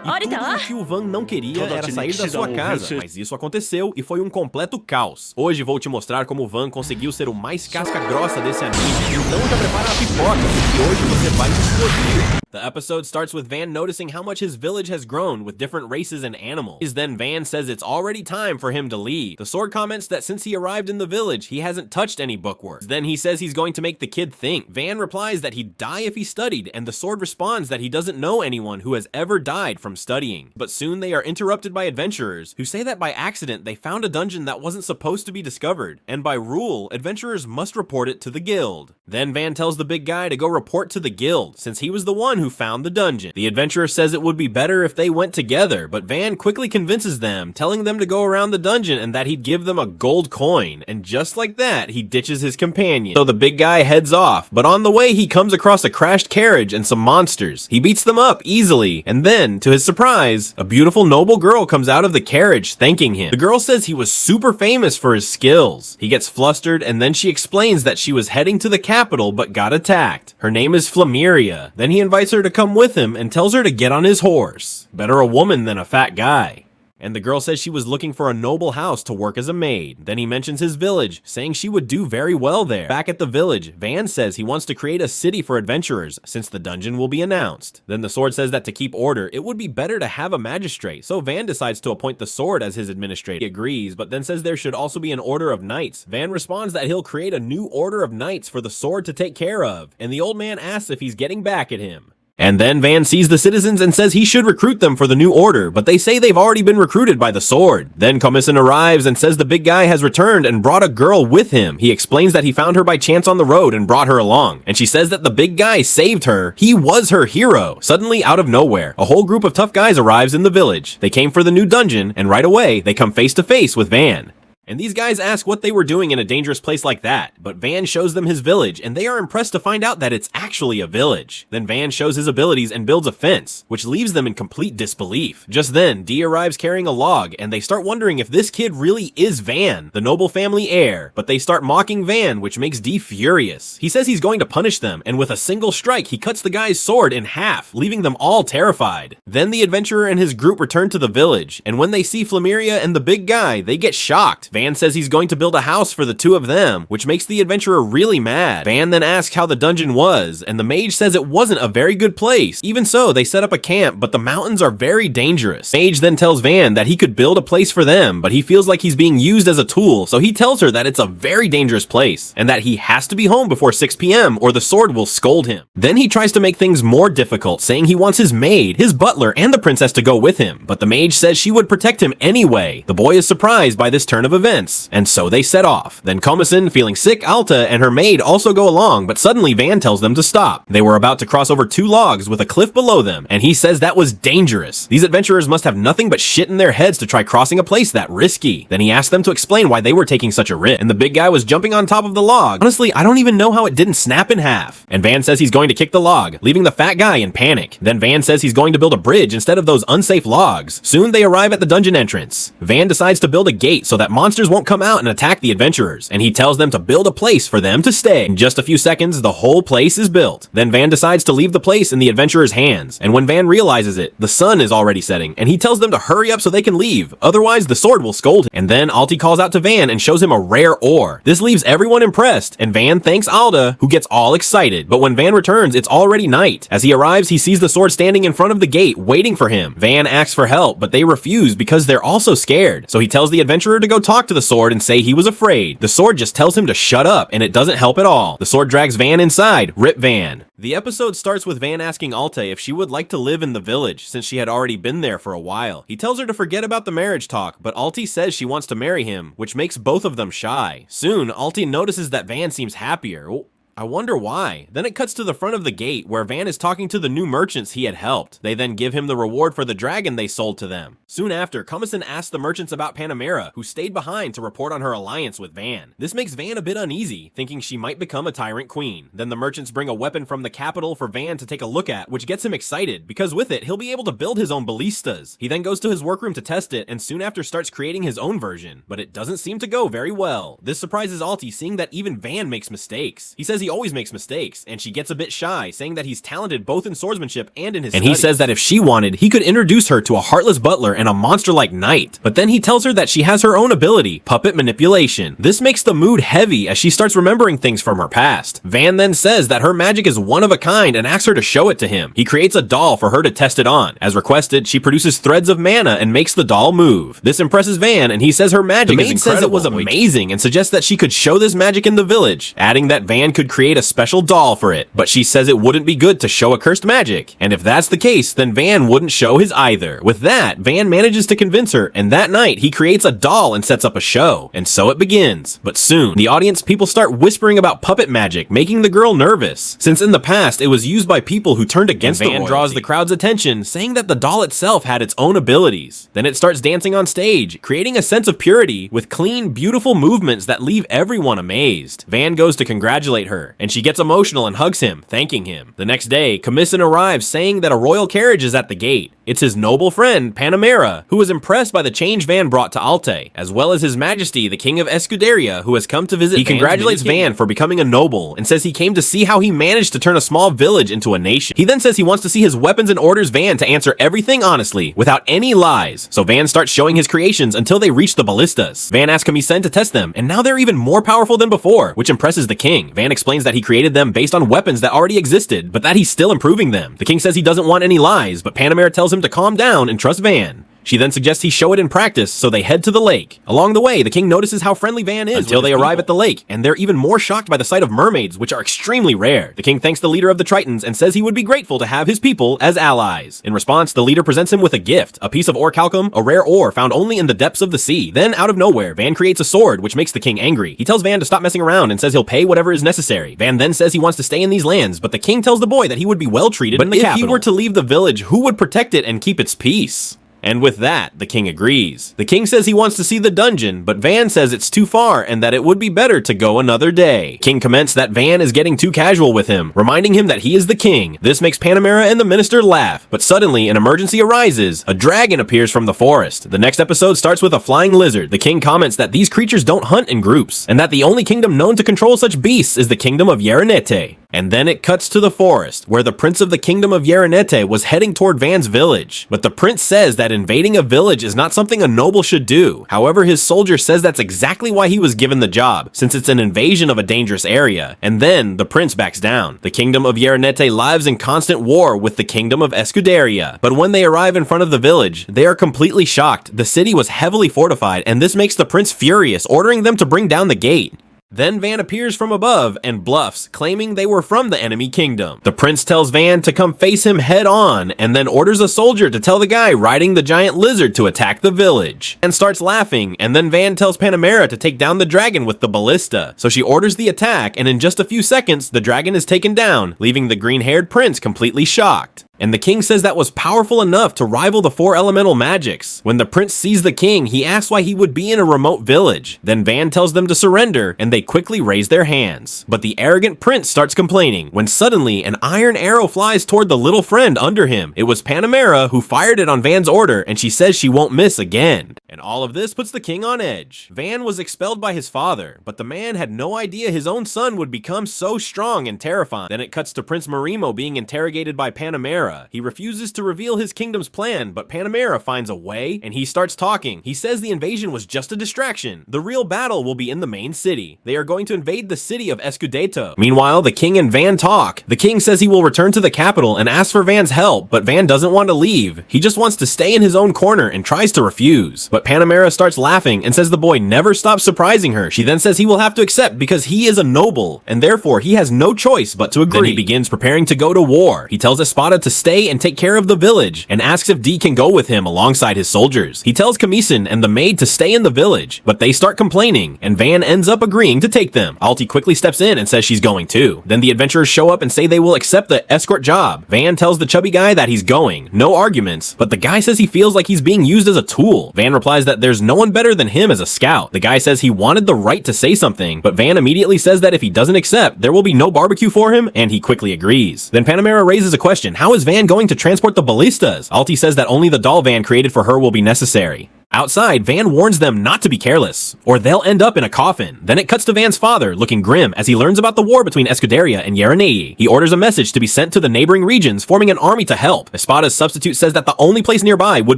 E tudo o que o Van não queria era sair da sua casa, mas isso aconteceu e foi um completo caos. Hoje vou te mostrar como o Van conseguiu ser o mais casca-grossa desse anime. Então já prepara a pipoca, porque hoje você vai explodir. The episode starts with Van noticing how much his village has grown with different races and animals. Then Van says it's already time for him to leave. The sword comments that since he arrived in the village, he hasn't touched any bookwork. Then he says he's going to make the kid think. Van replies that he'd die if he studied, and the sword responds that he doesn't know anyone who has ever died from studying. But soon they are interrupted by adventurers, who say that by accident they found a dungeon that wasn't supposed to be discovered, and by rule, adventurers must report it to the guild. Then Van tells the big guy to go report to the guild, since he was the one who found the dungeon. The adventurer says it would be better if they went together, but Van quickly convinces them, telling them to go around the dungeon and that he'd give them a gold coin, and just like that, he ditches his companion. So the big guy heads off, but on the way he comes across a crashed carriage and some monsters. He beats them up easily, and then, to his surprise, a beautiful noble girl comes out of the carriage thanking him. The girl says he was super famous for his skills. He gets flustered, and then she explains that she was heading to the capital but got attacked. Her name is Flamiria. Then he invites her to come with him and tells her to get on his horse. Better a woman than a fat guy. And the girl says she was looking for a noble house to work as a maid. Then he mentions his village, saying she would do very well there. Back at the village, Van says he wants to create a city for adventurers, since the dungeon will be announced. Then the sword says that to keep order, it would be better to have a magistrate, so Van decides to appoint the sword as his administrator. He agrees, but then says there should also be an order of knights. Van responds that he'll create a new order of knights for the sword to take care of, and the old man asks if he's getting back at him. And then Van sees the citizens and says he should recruit them for the new order, but they say they've already been recruited by the sword. Then Comison arrives and says the big guy has returned and brought a girl with him. He explains that he found her by chance on the road and brought her along. And she says that the big guy saved her. He was her hero. Suddenly, out of nowhere, a whole group of tough guys arrives in the village. They came for the new dungeon, and right away, they come face to face with Van. And these guys ask what they were doing in a dangerous place like that, but Van shows them his village, and they are impressed to find out that it's actually a village. Then Van shows his abilities and builds a fence, which leaves them in complete disbelief. Just then, Dee arrives carrying a log, and they start wondering if this kid really is Van, the noble family heir, but they start mocking Van, which makes Dee furious. He says he's going to punish them, and with a single strike, he cuts the guy's sword in half, leaving them all terrified. Then the adventurer and his group return to the village, and when they see Flamiria and the big guy, they get shocked. Van says he's going to build a house for the two of them, which makes the adventurer really mad. Van then asks how the dungeon was, and the mage says it wasn't a very good place. Even so, they set up a camp, but the mountains are very dangerous. Mage then tells Van that he could build a place for them, but he feels like he's being used as a tool, so he tells her that it's a very dangerous place, and that he has to be home before 6 p.m. or the sword will scold him. Then he tries to make things more difficult, saying he wants his maid, his butler, and the princess to go with him, but the mage says she would protect him anyway. The boy is surprised by this turn of events, and so they set off. Then Comison, feeling sick, Alta, and her maid also go along, but suddenly Van tells them to stop. They were about to cross over 2 logs with a cliff below them, and he says that was dangerous. These adventurers must have nothing but shit in their heads to try crossing a place that risky. Then he asked them to explain why they were taking such a risk, and the big guy was jumping on top of the log. Honestly, I don't even know how it didn't snap in half. And Van says he's going to kick the log, leaving the fat guy in panic. Then Van says he's going to build a bridge instead of those unsafe logs. Soon they arrive at the dungeon entrance. Van decides to build a gate so that monsters won't come out and attack the adventurers, and he tells them to build a place for them to stay. In just a few seconds, the whole place is built. Then Van decides to leave the place in the adventurers' hands, and when Van realizes it, the sun is already setting, and he tells them to hurry up so they can leave, otherwise the sword will scold him. And then Alti calls out to Van and shows him a rare ore. This leaves everyone impressed, and Van thanks Alda, who gets all excited. But when Van returns, it's already night. As he arrives, he sees the sword standing in front of the gate, waiting for him. Van asks for help, but they refuse because they're also scared. So he tells the adventurer to go talk to the sword and say he was afraid. The sword just tells him to shut up, and it doesn't help at all. The sword drags Van inside. Rip Van. The episode starts with Van asking Alta if she would like to live in the village, since she had already been there for a while. He tells her to forget about the marriage talk, but Alti says she wants to marry him, which makes both of them shy. Soon, Alti notices that Van seems happier. I wonder why. Then it cuts to the front of the gate where Van is talking to the new merchants he had helped. They then give him the reward for the dragon they sold to them. Soon after, Comison asks the merchants about Panamera, who stayed behind to report on her alliance with Van. This makes Van a bit uneasy, thinking she might become a tyrant queen. Then the merchants bring a weapon from the capital for Van to take a look at, which gets him excited, because with it, he'll be able to build his own ballistas. He then goes to his workroom to test it, and soon after starts creating his own version, but it doesn't seem to go very well. This surprises Alti, seeing that even Van makes mistakes. He says he she always makes mistakes, and she gets a bit shy, saying that he's talented both in swordsmanship and in his studies. He says that if she wanted, he could introduce her to a heartless butler and a monster-like knight. But then he tells her that she has her own ability, puppet manipulation. This makes the mood heavy as she starts remembering things from her past. Van then says that her magic is one of a kind and asks her to show it to him. He creates a doll for her to test it on. As requested, she produces threads of mana and makes the doll move. This impresses Van, and he says her magic is incredible. The maid says it was amazing and suggests that she could show this magic in the village, adding that Van could create a special doll for it. But she says it wouldn't be good to show a cursed magic. And if that's the case, then Van wouldn't show his either. With that, Van manages to convince her, and that night, he creates a doll and sets up a show. And so it begins. But soon, the audience people start whispering about puppet magic, making the girl nervous, since in the past, it was used by people who turned against the royalty. Van draws the crowd's attention, saying that the doll itself had its own abilities. Then it starts dancing on stage, creating a sense of purity with clean, beautiful movements that leave everyone amazed. Van goes to congratulate her, and she gets emotional and hugs him, thanking him. The next day, Commission arrives saying that a royal carriage is at the gate. It's his noble friend, Panamera, who was impressed by the change Van brought to Alte, as well as His Majesty, the King of Escuderia, who has come to visit. He congratulates Van for becoming a noble, and says he came to see how he managed to turn a small village into a nation. He then says he wants to see his weapons and orders Van to answer everything honestly, without any lies. So Van starts showing his creations until they reach the ballistas. Van asks Commission to test them, and now they're even more powerful than before, which impresses the king. Van explains that he created them based on weapons that already existed, but that he's still improving them. The king says he doesn't want any lies, but Panamera tells him to calm down and trust Van. She then suggests he show it in practice, so they head to the lake. Along the way, the king notices how friendly Van is until they arrive at the lake, and they're even more shocked by the sight of mermaids, which are extremely rare. The king thanks the leader of the Tritons and says he would be grateful to have his people as allies. In response, the leader presents him with a gift, a piece of orichalcum, a rare ore found only in the depths of the sea. Then, out of nowhere, Van creates a sword, which makes the king angry. He tells Van to stop messing around and says he'll pay whatever is necessary. Van then says he wants to stay in these lands, but the king tells the boy that he would be well treated in the capital. But if he were to leave the village, who would protect it and keep its peace? And with that, the king agrees. The king says he wants to see the dungeon, but Van says it's too far and that it would be better to go another day. King comments that Van is getting too casual with him, reminding him that he is the king. This makes Panamera and the minister laugh, but suddenly an emergency arises. A dragon appears from the forest. The next episode starts with a flying lizard. The king comments that these creatures don't hunt in groups, and that the only kingdom known to control such beasts is the kingdom of Yerenete. And then it cuts to the forest, where the prince of the kingdom of Yerenete was heading toward Van's village. But the prince says that invading a village is not something a noble should do. However, his soldier says that's exactly why he was given the job, since it's an invasion of a dangerous area. And then the prince backs down. The kingdom of Yerenete lives in constant war with the kingdom of Escuderia. But when they arrive in front of the village, they are completely shocked. The city was heavily fortified, and this makes the prince furious, ordering them to bring down the gate. Then Van appears from above and bluffs, claiming they were from the enemy kingdom. The prince tells Van to come face him head on, and then orders a soldier to tell the guy riding the giant lizard to attack the village. And starts laughing, and then Van tells Panamera to take down the dragon with the ballista. So she orders the attack, and in just a few seconds, the dragon is taken down, leaving the green-haired prince completely shocked. And the king says that was powerful enough to rival the 4 elemental magics. When the prince sees the king, he asks why he would be in a remote village. Then Van tells them to surrender, and they quickly raise their hands. But the arrogant prince starts complaining, when suddenly an iron arrow flies toward the little friend under him. It was Panamera who fired it on Van's order, and she says she won't miss again. And all of this puts the king on edge. Van was expelled by his father, but the man had no idea his own son would become so strong and terrifying. Then it cuts to Prince Marimo being interrogated by Panamera. He refuses to reveal his kingdom's plan, but Panamera finds a way, and he starts talking. He says the invasion was just a distraction. The real battle will be in the main city. They are going to invade the city of Escudeto. Meanwhile, the king and Van talk. The king says he will return to the capital and ask for Van's help, but Van doesn't want to leave. He just wants to stay in his own corner and tries to refuse. But Panamera starts laughing and says the boy never stops surprising her. She then says he will have to accept because he is a noble, and therefore he has no choice but to agree. Then he begins preparing to go to war. He tells Espada to stay and take care of the village, and asks if D can go with him alongside his soldiers. He tells Commission and the maid to stay in the village, but they start complaining, and Van ends up agreeing to take them. Alti quickly steps in and says she's going too. Then the adventurers show up and say they will accept the escort job. Van tells the chubby guy that he's going. No arguments, but the guy says he feels like he's being used as a tool. Van replies that there's no one better than him as a scout. The guy says he wanted the right to say something, but Van immediately says that if he doesn't accept, there will be no barbecue for him, and he quickly agrees. Then Panamera raises a question. How is Van going to transport the ballistas? Alti says that only the doll Van created for her will be necessary. Outside, Van warns them not to be careless, or they'll end up in a coffin. Then it cuts to Van's father, looking grim, as he learns about the war between Escuderia and Yarenei. He orders a message to be sent to the neighboring regions, forming an army to help. Espada's substitute says that the only place nearby would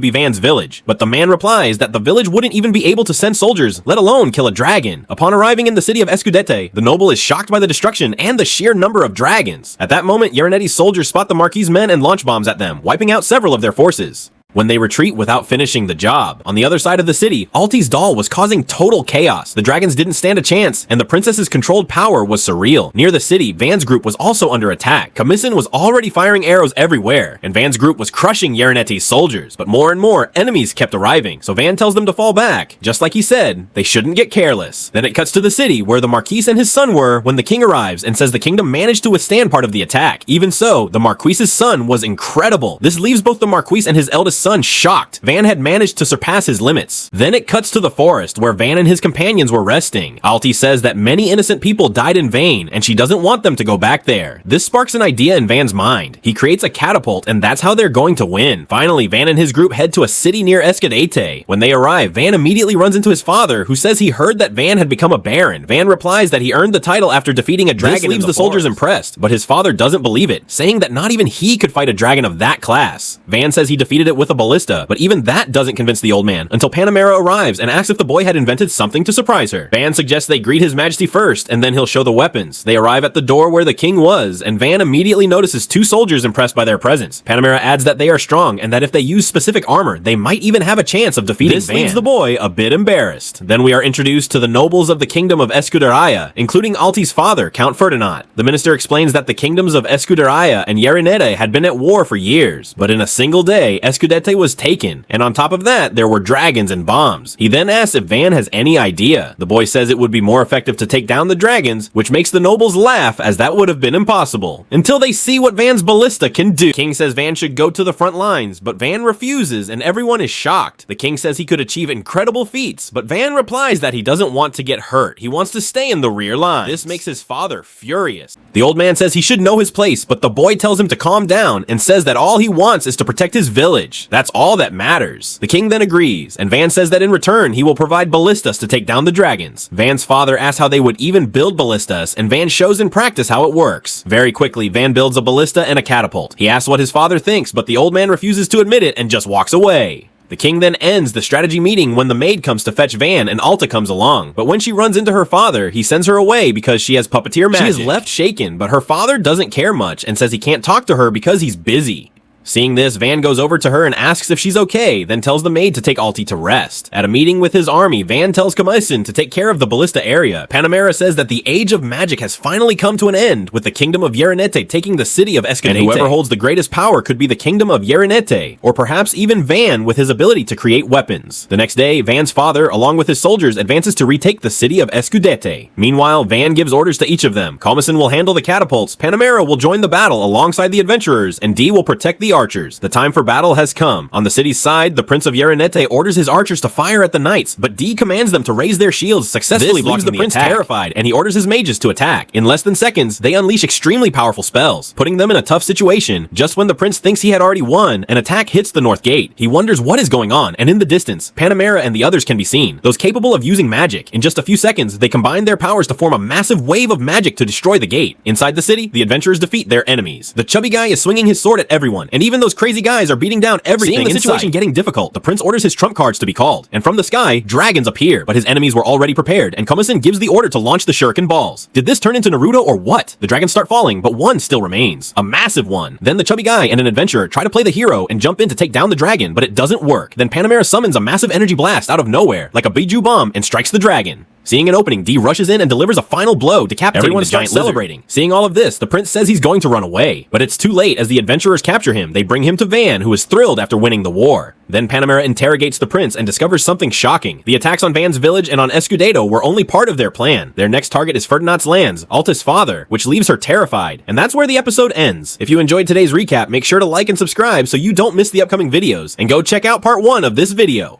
be Van's village, but the man replies that the village wouldn't even be able to send soldiers, let alone kill a dragon. Upon arriving in the city of Escudete, the noble is shocked by the destruction and the sheer number of dragons. At that moment, Yarenetti's soldiers spot the Marquis' men and launch bombs at them, wiping out several of their forces. When they retreat without finishing the job. On the other side of the city, Alti's doll was causing total chaos. The dragons didn't stand a chance, and the princess's controlled power was surreal. Near the city, Van's group was also under attack. Kamisin was already firing arrows everywhere, and Van's group was crushing Yarenetti's soldiers. But more and more enemies kept arriving, so Van tells them to fall back. Just like he said, they shouldn't get careless. Then it cuts to the city, where the Marquis and his son were, when the king arrives and says the kingdom managed to withstand part of the attack. Even so, the Marquis's son was incredible. This leaves both the Marquis and his eldest son shocked. Van had managed to surpass his limits. Then it cuts to the forest, where Van and his companions were resting. Alti says that many innocent people died in vain, and she doesn't want them to go back there. This sparks an idea in Van's mind. He creates a catapult, and that's how they're going to win. Finally, Van and his group head to a city near Escudete. When they arrive, Van immediately runs into his father, who says he heard that Van had become a baron. Van replies that he earned the title after defeating a dragon. This leaves the soldiers impressed, but his father doesn't believe it, saying that not even he could fight a dragon of that class. Van says he defeated it with a ballista, but even that doesn't convince the old man until Panamera arrives and asks if the boy had invented something to surprise her. Van suggests they greet his majesty first, and then he'll show the weapons. They arrive at the door where the king was, and Van immediately notices two soldiers impressed by their presence. Panamera adds that they are strong, and that if they use specific armor, they might even have a chance of defeating Van. This leaves the boy a bit embarrassed. Then we are introduced to the nobles of the kingdom of Escuderia, including Alti's father, Count Ferdinand. The minister explains that the kingdoms of Escuderia and Yarenete had been at war for years, but in a single day, Escudete was taken, and on top of that, there were dragons and bombs. He then asks if Van has any idea. The boy says it would be more effective to take down the dragons, which makes the nobles laugh, as that would have been impossible, until they see what Van's ballista can do. The king says Van should go to the front lines, but Van refuses, and everyone is shocked. The king says he could achieve incredible feats, but Van replies that he doesn't want to get hurt. He wants to stay in the rear lines. This makes his father furious. The old man says he should know his place, but the boy tells him to calm down and says that all he wants is to protect his village. That's all that matters. The king then agrees, and Van says that in return, he will provide ballistas to take down the dragons. Van's father asks how they would even build ballistas, and Van shows in practice how it works. Very quickly, Van builds a ballista and a catapult. He asks what his father thinks, but the old man refuses to admit it and just walks away. The king then ends the strategy meeting when the maid comes to fetch Van and Alta comes along. But when she runs into her father, he sends her away because she has puppeteer magic. She is left shaken, but her father doesn't care much and says he can't talk to her because he's busy. Seeing this, Van goes over to her and asks if she's okay, then tells the maid to take Alti to rest. At a meeting with his army, Van tells Kamisin to take care of the ballista area. Panamera says that the age of magic has finally come to an end, with the kingdom of Yarenete taking the city of Escudete. And whoever holds the greatest power could be the kingdom of Yarenete, or perhaps even Van with his ability to create weapons. The next day, Van's father, along with his soldiers, advances to retake the city of Escudete. Meanwhile, Van gives orders to each of them. Kamisin will handle the catapults, Panamera will join the battle alongside the adventurers, and Dee will protect the archers. The time for battle has come. On the city's side, the Prince of Yarenete orders his archers to fire at the knights, but Dee commands them to raise their shields, successfully blocking the prince terrified, and he orders his mages to attack. In less than seconds, they unleash extremely powerful spells, putting them in a tough situation. Just when the prince thinks he had already won, an attack hits the north gate. He wonders what is going on, and in the distance, Panamera and the others can be seen, those capable of using magic. In just a few seconds, they combine their powers to form a massive wave of magic to destroy the gate. Inside the city, the adventurers defeat their enemies. The chubby guy is swinging his sword at everyone, and even those crazy guys are beating down everything. Seeing the situation getting difficult, the prince orders his trump cards to be called, and from the sky, dragons appear, but his enemies were already prepared, and Kamisin gives the order to launch the shuriken balls. Did this turn into Naruto or what? The dragons start falling, but one still remains. A massive one. Then the chubby guy and an adventurer try to play the hero and jump in to take down the dragon, but it doesn't work. Then Panamera summons a massive energy blast out of nowhere, like a Biju bomb, and strikes the dragon. Seeing an opening, Dee rushes in and delivers a final blow, decapitating the giant celebrating. Seeing all of this, the prince says he's going to run away, but it's too late as the adventurers capture him. They bring him to Van, who is thrilled after winning the war. Then Panamera interrogates the prince and discovers something shocking. The attacks on Van's village and on Escudeto were only part of their plan. Their next target is Ferdinand's lands, Alta's father, which leaves her terrified. And that's where the episode ends. If you enjoyed today's recap, make sure to like and subscribe so you don't miss the upcoming videos, and go check out part 1 of this video.